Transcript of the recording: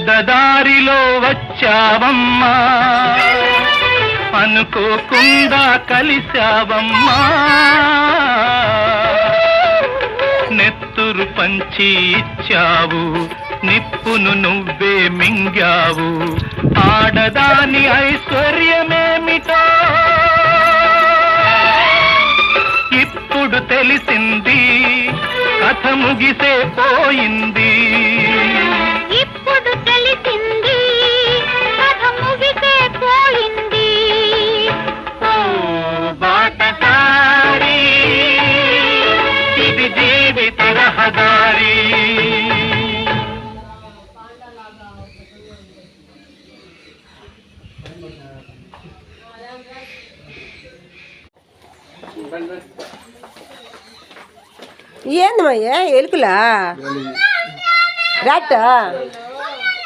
అడ్డదారిలో వచ్చావమ్మా, అనుకోకుండా కలిశావమ్మా, నెత్తురు పంచి ఇచ్చావు, నిప్పును నువ్వే మింగావు, ఆడదాని ఐశ్వర్యమేమిటో ఇప్పుడు తెలిసింది, కథ ముగిసే పోయింది. ఇప్పుడు తెలిసింది, కథ ముగిసే పోయింది. ఓ బాటసారి, ఇది జీవిత రహదారి. ఏందమ్మయ్యా ఎలుకలా రాట